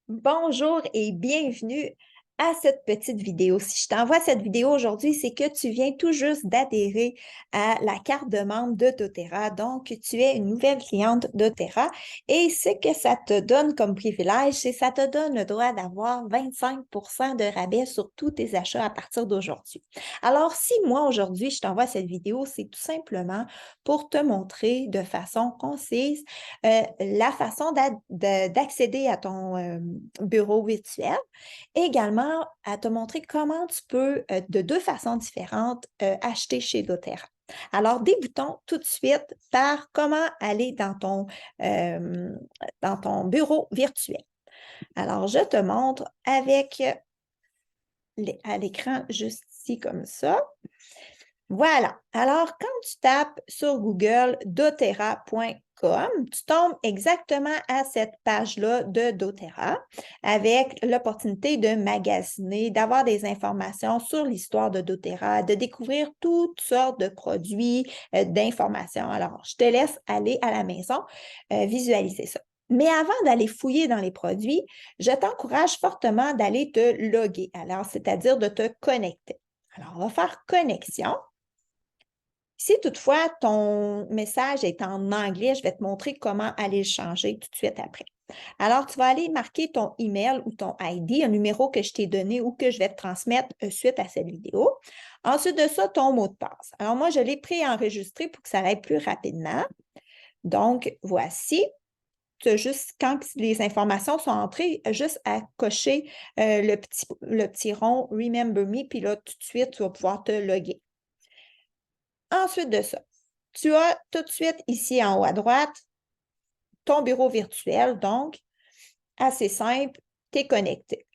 Bonjour et bienvenue à cette petite vidéo. Si je t'envoie cette vidéo aujourd'hui, c'est que tu viens tout juste d'adhérer à la carte de membre de doTERRA. Donc, tu es une nouvelle cliente doTERRA et ce que ça te donne comme privilège, c'est que ça te donne le droit d'avoir 25 de rabais sur tous tes achats à partir d'aujourd'hui. Alors, si moi, aujourd'hui, je t'envoie cette vidéo, c'est tout simplement pour te montrer de façon concise la façon d'accéder à ton bureau virtuel et également à te montrer comment tu peux, de deux façons différentes, acheter chez doTERRA. Alors, débutons tout de suite par comment aller dans ton bureau virtuel. Alors, je te montre avec à l'écran juste ici comme ça. Voilà. Alors, quand tu tapes sur Google doterra.com, tu tombes exactement à cette page-là de doTERRA avec l'opportunité de magasiner, d'avoir des informations sur l'histoire de doTERRA, de découvrir toutes sortes de produits, d'informations. Alors, je te laisse aller à la maison visualiser ça. Mais avant d'aller fouiller dans les produits, je t'encourage fortement d'aller te loguer, alors c'est-à-dire de te connecter. Alors, on va faire connexion. Si toutefois ton message est en anglais, je vais te montrer comment aller le changer tout de suite après. Alors, tu vas aller marquer ton email ou ton ID, un numéro que je t'ai donné ou que je vais te transmettre suite à cette vidéo. Ensuite de ça, ton mot de passe. Alors, moi, je l'ai préenregistré pour que ça aille plus rapidement. Donc, voici. Tu as juste, quand les informations sont entrées, juste à cocher le petit rond Remember Me, puis là, tout de suite, tu vas pouvoir te loguer. Ensuite de ça, tu as tout de suite ici en haut à droite ton bureau virtuel, donc assez simple, tu es connecté.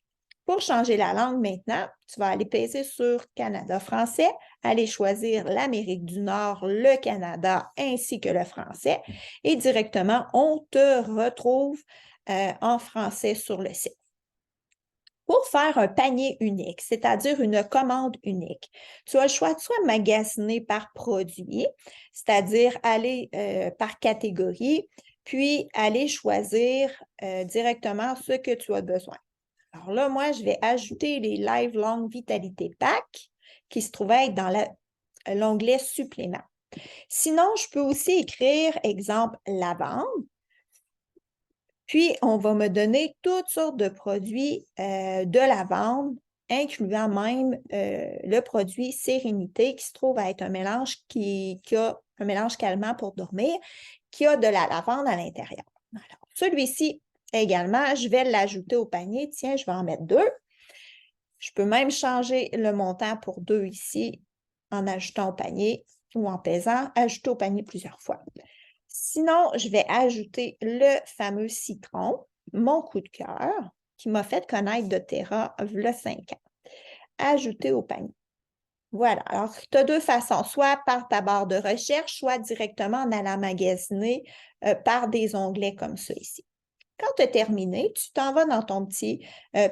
Pour changer la langue maintenant, tu vas aller peser sur Canada-Français, aller choisir l'Amérique du Nord, le Canada ainsi que le français et directement, on te retrouve en français sur le site. Pour faire un panier unique, c'est-à-dire une commande unique, tu as le choix de soit magasiner par produit, c'est-à-dire aller par catégorie, puis aller choisir directement ce que tu as besoin. Alors là, moi, je vais ajouter les Lifelong Vitalité Pack qui se trouvaient dans l'onglet supplément. Sinon, je peux aussi écrire, exemple, lavande. Puis, on va me donner toutes sortes de produits de lavande, incluant même le produit Sérénité, qui se trouve à être un mélange qui a un mélange calmant pour dormir, qui a de la lavande à l'intérieur. Alors, celui-ci également, je vais l'ajouter au panier. Tiens, je vais en mettre deux. Je peux même changer le montant pour deux ici en ajoutant au panier ou en pesant, ajouter au panier plusieurs fois. Sinon, je vais ajouter le fameux citron, mon coup de cœur, qui m'a fait connaître doTERRA il y a 5 ans. Ajouter au panier. Voilà. Alors, tu as deux façons, soit par ta barre de recherche, soit directement en allant magasiner par des onglets comme ça ici. Quand tu as terminé, tu t'en vas dans ton petit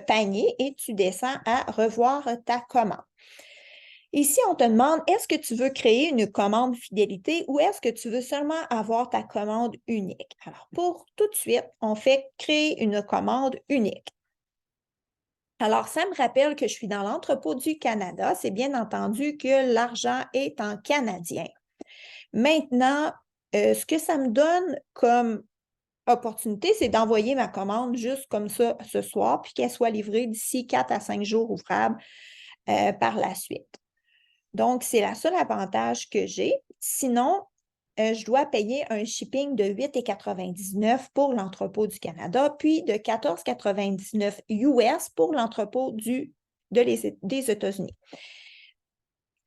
panier et tu descends à revoir ta commande. Ici, on te demande, est-ce que tu veux créer une commande fidélité ou est-ce que tu veux seulement avoir ta commande unique? Alors, pour tout de suite, on fait créer une commande unique. Alors, ça me rappelle que je suis dans l'entrepôt du Canada. C'est bien entendu que l'argent est en canadien. Maintenant, ce que ça me donne comme opportunité, c'est d'envoyer ma commande juste comme ça ce soir, puis qu'elle soit livrée d'ici 4 à 5 jours ouvrables par la suite. Donc, c'est le seul avantage que j'ai. Sinon, je dois payer un shipping de 8,99 pour l'entrepôt du Canada, puis de 14,99 US pour l'entrepôt des États-Unis.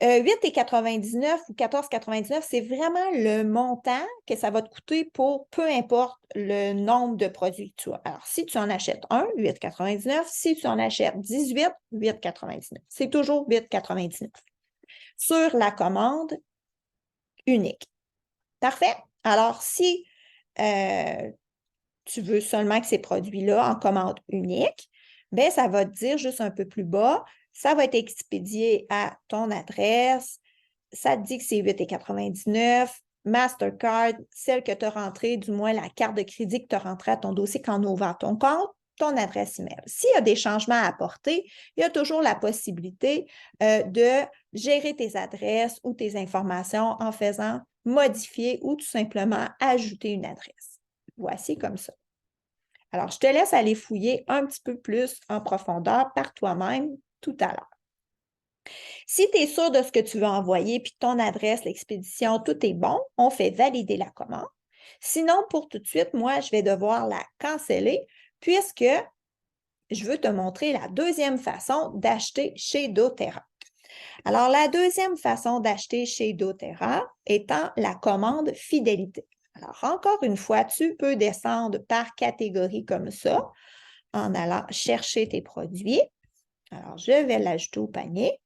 8,99 ou 14,99, c'est vraiment le montant que ça va te coûter pour peu importe le nombre de produits que tu as. Alors, si tu en achètes un, 8,99. Si tu en achètes 18, 8,99. C'est toujours 8,99 sur la commande unique. Parfait. Alors, si tu veux seulement que ces produits-là en commande unique, bien, ça va te dire juste un peu plus bas, ça va être expédié à ton adresse, ça te dit que c'est 8,99 Mastercard, celle que tu as rentrée, du moins la carte de crédit que tu as rentrée à ton dossier quand on a ouvert ton compte, ton adresse email. S'il y a des changements à apporter, il y a toujours la possibilité de gérer tes adresses ou tes informations en faisant modifier ou tout simplement ajouter une adresse. Voici comme ça. Alors, je te laisse aller fouiller un petit peu plus en profondeur par toi-même tout à l'heure. Si tu es sûr de ce que tu veux envoyer, puis ton adresse, l'expédition, tout est bon, on fait valider la commande. Sinon, pour tout de suite, moi, je vais devoir la canceller puisque je veux te montrer la deuxième façon d'acheter chez doTERRA. Alors, la deuxième façon d'acheter chez doTERRA étant la commande fidélité. Alors, encore une fois, tu peux descendre par catégorie comme ça en allant chercher tes produits. Alors, je vais l'ajouter au panier.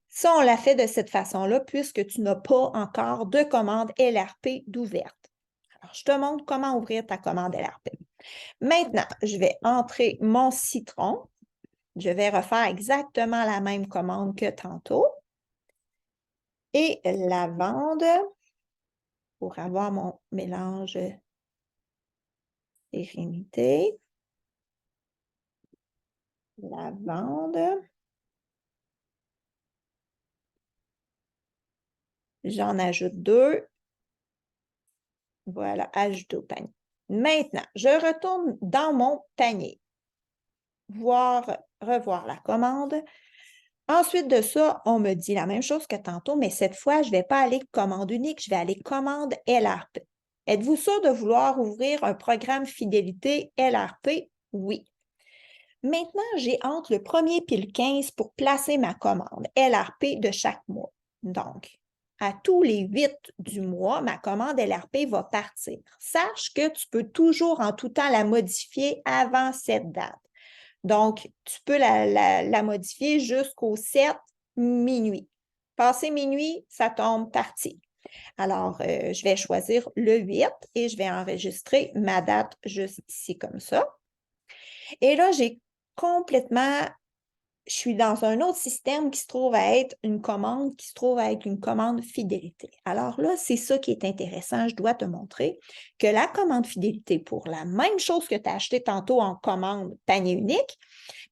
Ça, on l'a fait de cette façon-là puisque tu n'as pas encore de commande LRP d'ouverte. Alors, je te montre comment ouvrir ta commande LRP. Maintenant, je vais entrer mon citron. Je vais refaire exactement la même commande que tantôt. Et lavande pour avoir mon mélange sérénité. Lavande. J'en ajoute 2. Voilà, ajouter au panier. Maintenant, je retourne dans mon panier. Revoir la commande. Ensuite de ça, on me dit la même chose que tantôt, mais cette fois, je ne vais pas aller commande unique, je vais aller commande LRP. Êtes-vous sûr de vouloir ouvrir un programme fidélité LRP? Oui. Maintenant, j'ai entre le 1er et le 15 pour placer ma commande LRP de chaque mois. Donc, à tous les 8 du mois, ma commande LRP va partir. Sache que tu peux toujours en tout temps la modifier avant cette date. Donc, tu peux la modifier jusqu'au 7 minuit. Passé minuit, ça tombe parti. Alors, je vais choisir le 8 et je vais enregistrer ma date juste ici comme ça. Et là, je suis dans un autre système qui se trouve à être une commande, qui se trouve à être une commande fidélité. Alors là, c'est ça qui est intéressant. Je dois te montrer que la commande fidélité, pour la même chose que tu as acheté tantôt en commande panier unique,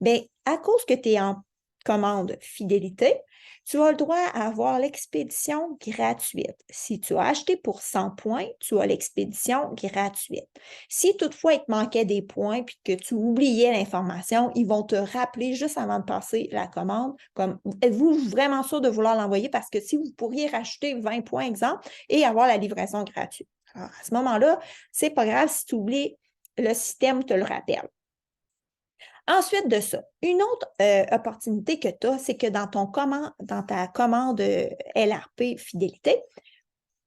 bien, à cause que tu es en commande fidélité, tu as le droit à avoir l'expédition gratuite. Si tu as acheté pour 100 points, tu as l'expédition gratuite. Si toutefois il te manquait des points puis que tu oubliais l'information, ils vont te rappeler juste avant de passer la commande, comme êtes-vous vraiment sûr de vouloir l'envoyer parce que si vous pourriez racheter 20 points, exemple, et avoir la livraison gratuite. Alors, à ce moment-là, c'est pas grave si tu oublies, le système te le rappelle. Ensuite de ça, une autre opportunité que tu as, c'est que dans ta commande LRP fidélité,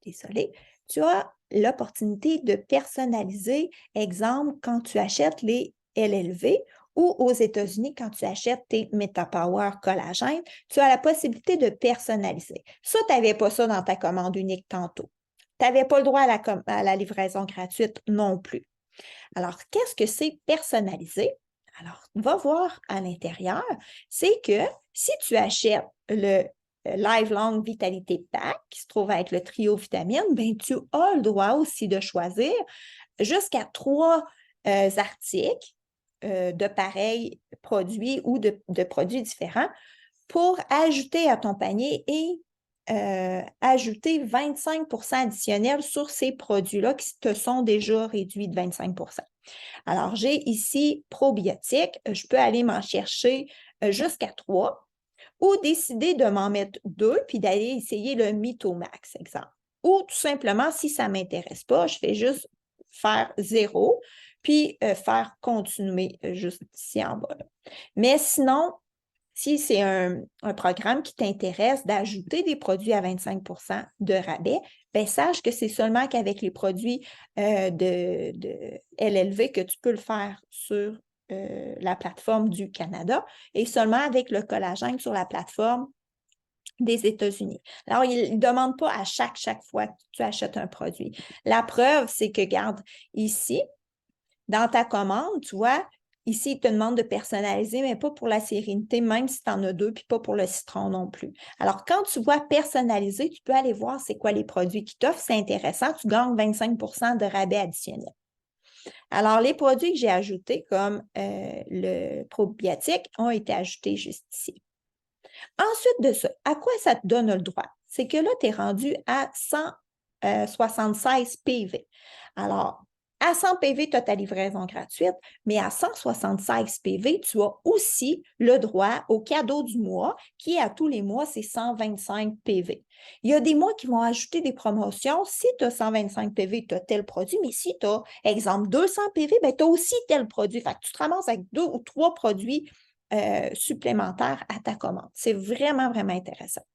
désolé, tu as l'opportunité de personnaliser, exemple, quand tu achètes les LLV ou aux États-Unis, quand tu achètes tes MetaPower collagène, tu as la possibilité de personnaliser. Ça, tu n'avais pas ça dans ta commande unique tantôt. Tu n'avais pas le droit à la livraison gratuite non plus. Alors, qu'est-ce que c'est personnalisé? Alors, va voir à l'intérieur, c'est que si tu achètes le Lifelong Vitalité Pack, qui se trouve à être le trio vitamine, bien, tu as le droit aussi de choisir jusqu'à 3 articles de pareils produits ou de produits différents pour ajouter à ton panier et ajouter 25 additionnels sur ces produits-là qui te sont déjà réduits de 25 Alors, j'ai ici probiotiques. Je peux aller m'en chercher jusqu'à 3 ou décider de m'en mettre 2 puis d'aller essayer le Mythomax, exemple. Ou tout simplement, si ça ne m'intéresse pas, je fais juste faire 0 puis faire continuer juste ici en bas. Là. Mais sinon, si c'est un programme qui t'intéresse d'ajouter des produits à 25 de rabais, bien, sache que c'est seulement qu'avec les produits de LLV que tu peux le faire sur la plateforme du Canada et seulement avec le collagène sur la plateforme des États-Unis. Alors, il ne demande pas à chaque fois que tu achètes un produit. La preuve, c'est que, regarde, ici, dans ta commande, tu vois, ici, il te demande de personnaliser, mais pas pour la sérénité, même si tu en as 2, puis pas pour le citron non plus. Alors, quand tu vois personnaliser, tu peux aller voir c'est quoi les produits qui t'offrent. C'est intéressant, tu gagnes 25 de rabais additionnel. Alors, les produits que j'ai ajoutés, comme le probiotique, ont été ajoutés juste ici. Ensuite de ça, à quoi ça te donne le droit? C'est que là, tu es rendu à 176 PV. Alors, à 100 PV, tu as ta livraison gratuite, mais à 176 PV, tu as aussi le droit au cadeau du mois, qui à tous les mois, c'est 125 PV. Il y a des mois qui vont ajouter des promotions. Si tu as 125 PV, tu as tel produit, mais si tu as, exemple, 200 PV, ben, tu as aussi tel produit. Fait que tu te ramasses avec 2 ou 3 produits supplémentaires à ta commande. C'est vraiment, vraiment intéressant.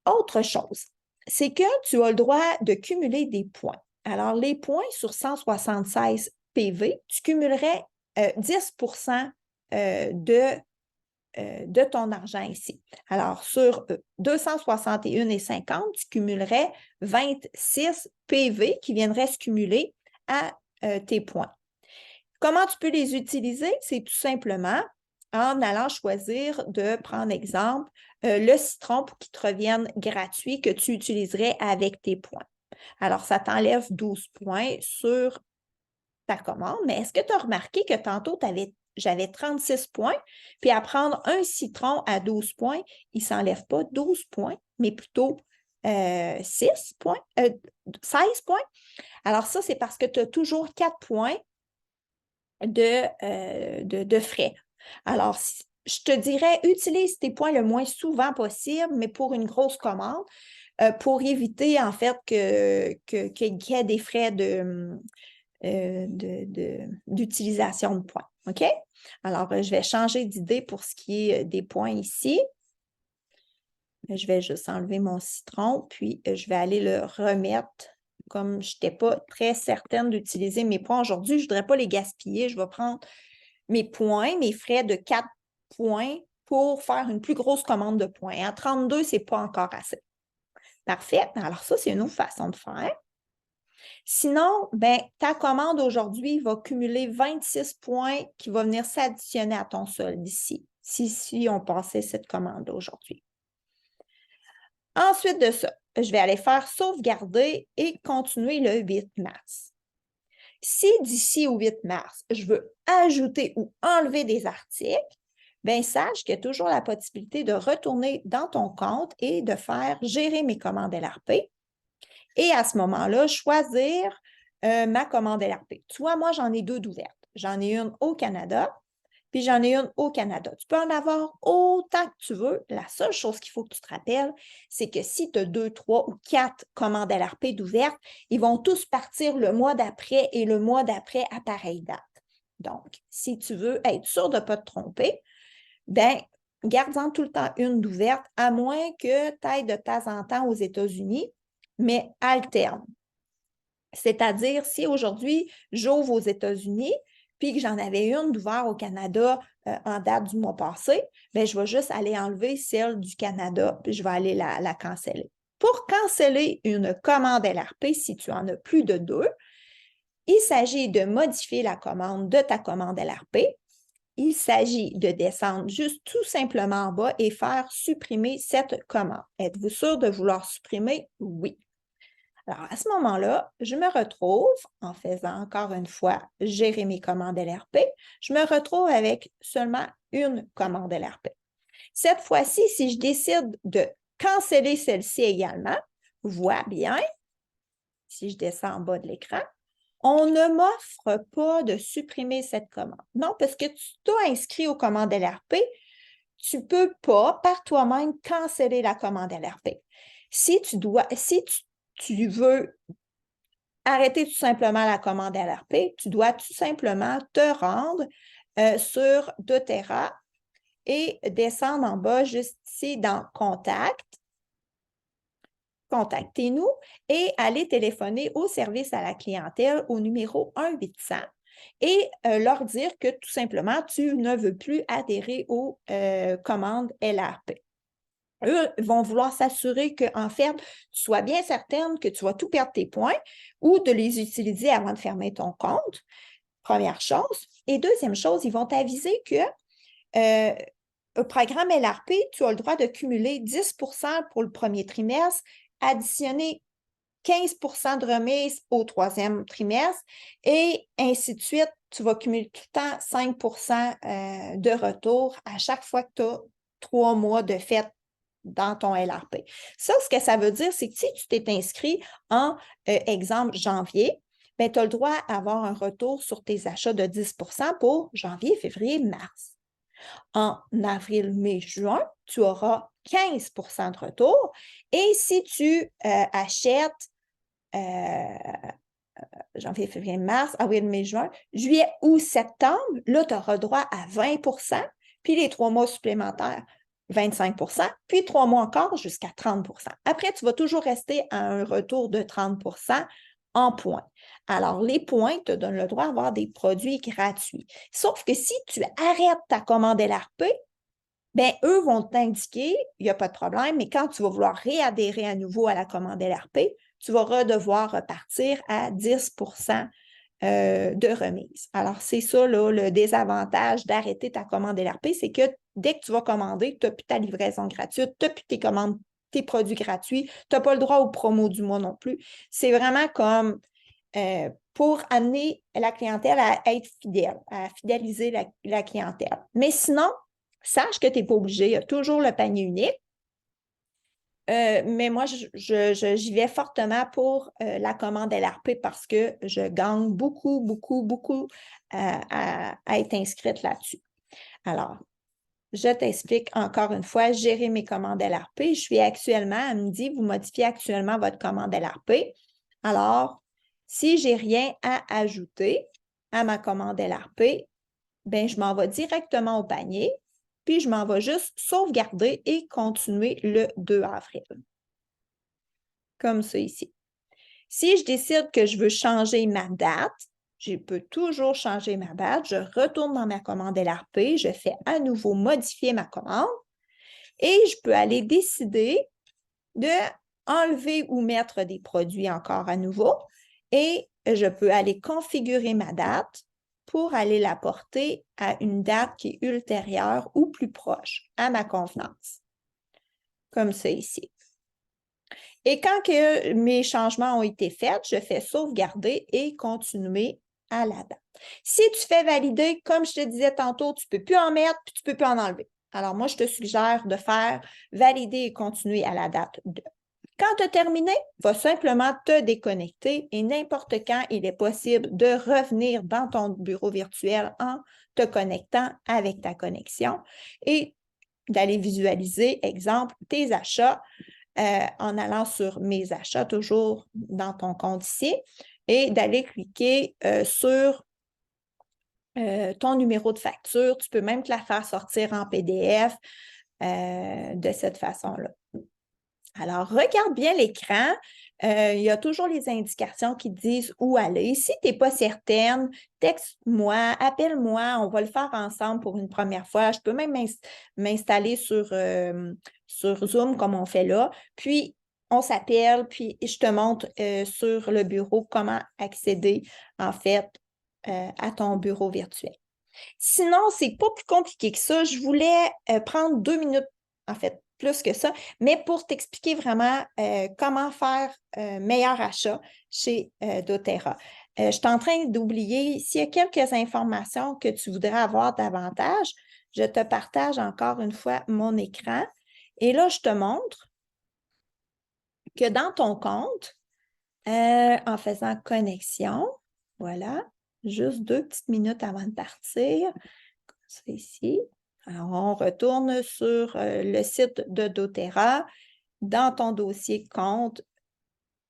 Autre chose, c'est que tu as le droit de cumuler des points. Alors, les points sur 176 PV, tu cumulerais 10 de ton argent ici. Alors, sur 261,50, tu cumulerais 26 PV qui viendraient se cumuler à tes points. Comment tu peux les utiliser? C'est tout simplement en allant choisir de prendre exemple le citron pour qu'il te revienne gratuit que tu utiliserais avec tes points. Alors, ça t'enlève 12 points sur ta commande, mais est-ce que tu as remarqué que tantôt, j'avais 36 points, puis à prendre un citron à 12 points, il ne s'enlève pas 12 points, mais plutôt 16 points. Alors ça, c'est parce que tu as toujours 4 points de frais. Alors, je te dirais, utilise tes points le moins souvent possible, mais pour une grosse commande, pour éviter en fait qu'il y ait des frais d'utilisation de points. OK? Alors, je vais changer d'idée pour ce qui est des points ici. Je vais juste enlever mon citron, puis je vais aller le remettre. Comme je n'étais pas très certaine d'utiliser mes points aujourd'hui, je ne voudrais pas les gaspiller. Je vais prendre mes points, mes frais de 4 points pour faire une plus grosse commande de points. À 32, ce n'est pas encore assez. Parfait. Alors ça, c'est une autre façon de faire. Sinon, ben, ta commande aujourd'hui va cumuler 26 points qui vont venir s'additionner à ton solde ici, si on passait cette commande aujourd'hui. Ensuite de ça, je vais aller faire sauvegarder et continuer le 8 mars. Si d'ici au 8 mars, je veux ajouter ou enlever des articles, bien, sache qu'il y a toujours la possibilité de retourner dans ton compte et de faire gérer mes commandes LRP. Et à ce moment-là, choisir ma commande LRP. Tu vois, moi, j'en ai 2 d'ouvertes. J'en ai une au Canada, puis j'en ai une au Canada. Tu peux en avoir autant que tu veux. La seule chose qu'il faut que tu te rappelles, c'est que si tu as 2, 3 ou 4 commandes LRP d'ouvertes, ils vont tous partir le mois d'après et le mois d'après à pareille date. Donc, si tu veux être sûr de ne pas te tromper, bien, garde-en tout le temps une d'ouverte, à moins que tu ailles de temps en temps aux États-Unis, mais alterne. C'est-à-dire, si aujourd'hui, j'ouvre aux États-Unis, puis que j'en avais une d'ouvert au Canada en date du mois passé, bien, je vais juste aller enlever celle du Canada, puis je vais aller la canceller. Pour canceller une commande LRP, si tu en as plus de 2, il s'agit de modifier la commande de ta commande LRP. Il s'agit de descendre juste tout simplement en bas et faire supprimer cette commande. Êtes-vous sûr de vouloir supprimer? Oui. Alors, à ce moment-là, je me retrouve, en faisant encore une fois gérer mes commandes LRP, je me retrouve avec seulement une commande LRP. Cette fois-ci, si je décide de canceller celle-ci également, vois bien, si je descends en bas de l'écran, on ne m'offre pas de supprimer cette commande. Non, parce que tu t'as inscrit aux commandes LRP, tu ne peux pas par toi-même canceller la commande LRP. Si tu veux arrêter tout simplement la commande LRP, tu dois tout simplement te rendre sur doTERRA et descendre en bas juste ici dans Contact. Contactez-nous et allez téléphoner au service à la clientèle au numéro 1-800 et leur dire que tout simplement, tu ne veux plus adhérer aux commandes LRP. Eux vont vouloir s'assurer qu'en fait, tu sois bien certaine que tu vas tout perdre tes points ou de les utiliser avant de fermer ton compte, première chose. Et deuxième chose, ils vont t'aviser que au programme LRP, tu as le droit de cumuler 10 pour le premier trimestre, additionner 15 de remise au 3e trimestre et ainsi de suite. Tu vas cumuler tout le temps 5 de retour à chaque fois que tu as 3 mois de fête dans ton LRP. Ça, ce que ça veut dire, c'est que si tu t'es inscrit en, exemple, janvier, ben, tu as le droit d'avoir un retour sur tes achats de 10 pour janvier, février, mars. En avril, mai, juin, tu auras 15 de retour. Et si tu achètes janvier, février, mars, avril, mai, juin, juillet, août, septembre, là, tu auras droit à 20 puis les 3 mois supplémentaires, 25 puis 3 mois encore jusqu'à 30 Après, tu vas toujours rester à un retour de 30 en points. Alors, les points te donnent le droit d'avoir des produits gratuits. Sauf que si tu arrêtes ta commande LRP, bien, eux vont t'indiquer, il n'y a pas de problème, mais quand tu vas vouloir réadhérer à nouveau à la commande LRP, tu vas devoir repartir à 10 de remise. Alors, c'est ça, là, le désavantage d'arrêter ta commande LRP, c'est que dès que tu vas commander, tu n'as plus ta livraison gratuite, tu n'as plus tes commandes, tes produits gratuits, tu n'as pas le droit aux promos du mois non plus. C'est vraiment comme pour amener la clientèle à être fidèle, à fidéliser la clientèle. Mais sinon, sache que tu n'es pas obligé, il y a toujours le panier unique. Mais moi, j'y vais fortement pour la commande LRP parce que je gagne beaucoup, beaucoup, beaucoup à être inscrite là-dessus. Alors, je t'explique encore une fois, gérer mes commandes LRP. Je suis actuellement, elle me dit, vous modifiez actuellement votre commande LRP. Alors, si je n'ai rien à ajouter à ma commande LRP, bien, je m'en vais directement au panier, puis je m'en vais juste sauvegarder et continuer le 2 avril. Comme ça ici. Si je décide que je veux changer ma date, je peux toujours changer ma date. Je retourne dans ma commande LRP, je fais à nouveau modifier ma commande et je peux aller décider de enlever ou mettre des produits encore à nouveau et je peux aller configurer ma date pour aller la porter à une date qui est ultérieure ou plus proche à ma convenance. Comme ça ici. Et quand que mes changements ont été faits, je fais sauvegarder et continuer à la date. Si tu fais valider, comme je te disais tantôt, tu ne peux plus en mettre puis tu ne peux plus en enlever. Alors, moi, je te suggère de faire valider et continuer à la date 2. Quand tu as terminé, va simplement te déconnecter et n'importe quand, il est possible de revenir dans ton bureau virtuel en te connectant avec ta connexion et d'aller visualiser, exemple, tes achats en allant sur mes achats, toujours dans ton compte ici, et d'aller cliquer sur ton numéro de facture. Tu peux même te la faire sortir en PDF de cette façon-là. Alors, regarde bien l'écran. Il y a toujours les indications qui disent où aller. Si tu n'es pas certaine, texte-moi, appelle-moi, on va le faire ensemble pour une première fois. Je peux même m'installer sur Zoom comme on fait là. Puis, on s'appelle, puis je te montre sur le bureau comment accéder, en fait, à ton bureau virtuel. Sinon, c'est pas plus compliqué que ça. Je voulais prendre 2 minutes, en fait, plus que ça, mais pour t'expliquer vraiment comment faire meilleur achat chez doTERRA. Je suis en train d'oublier, s'il y a quelques informations que tu voudrais avoir davantage, je te partage encore une fois mon écran. Et là, je te montre que dans ton compte, en faisant connexion, voilà, juste 2 petites minutes avant de partir, comme ça ici. Alors, on retourne sur le site de doTERRA, dans ton dossier compte,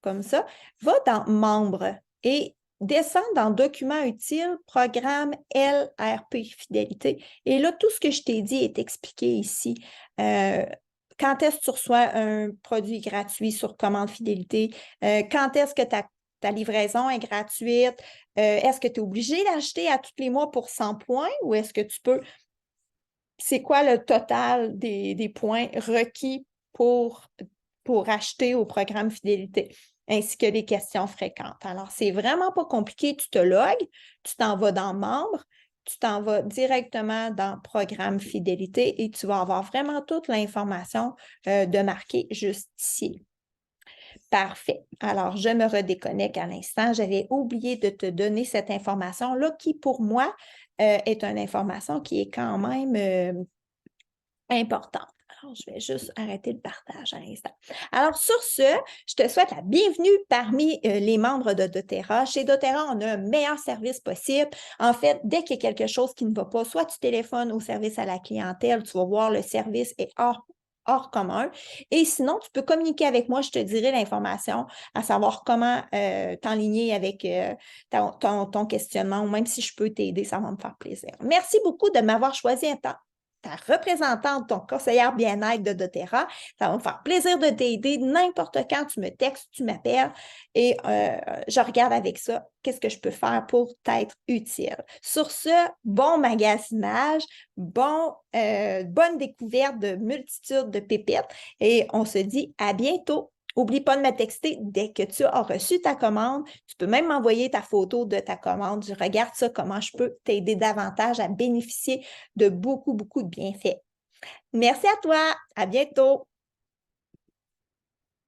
comme ça. Va dans Membres et descends dans Documents utiles, Programme LRP Fidélité. Et là, tout ce que je t'ai dit est expliqué ici. Quand est-ce que tu reçois un produit gratuit sur commande fidélité? Quand est-ce que ta livraison est gratuite? Est-ce que tu es obligé d'acheter à tous les mois pour 100 points ou est-ce que tu peux... C'est quoi le total des points requis pour acheter au programme fidélité, ainsi que les questions fréquentes. Alors, c'est vraiment pas compliqué. Tu te logs, tu t'en vas dans Membres, tu t'en vas directement dans Programme fidélité et tu vas avoir vraiment toute l'information de marquer juste ici. Parfait. Alors, je me redéconnecte à l'instant. J'avais oublié de te donner cette information-là qui, pour moi, est une information qui est quand même importante. Alors, je vais juste arrêter le partage à l'instant. Alors, sur ce, je te souhaite la bienvenue parmi les membres de doTERRA. Chez doTERRA, on a un meilleur service possible. En fait, dès qu'il y a quelque chose qui ne va pas, soit tu téléphones au service à la clientèle, tu vas voir le service est hors commun. Et sinon, tu peux communiquer avec moi, je te dirai l'information, à savoir comment t'enligner avec ton questionnement, ou même si je peux t'aider, ça va me faire plaisir. Merci beaucoup de m'avoir choisi ta représentante, ton conseillère bien-être de doTERRA. Ça va me faire plaisir de t'aider n'importe quand. Tu me textes, tu m'appelles et je regarde avec ça qu'est-ce que je peux faire pour t'être utile. Sur ce, bon magasinage, bonne découverte de multitudes de pépites et on se dit à bientôt. N'oublie pas de me texter dès que tu as reçu ta commande. Tu peux même m'envoyer ta photo de ta commande. Je regarde ça, comment je peux t'aider davantage à bénéficier de beaucoup, beaucoup de bienfaits. Merci à toi. À bientôt.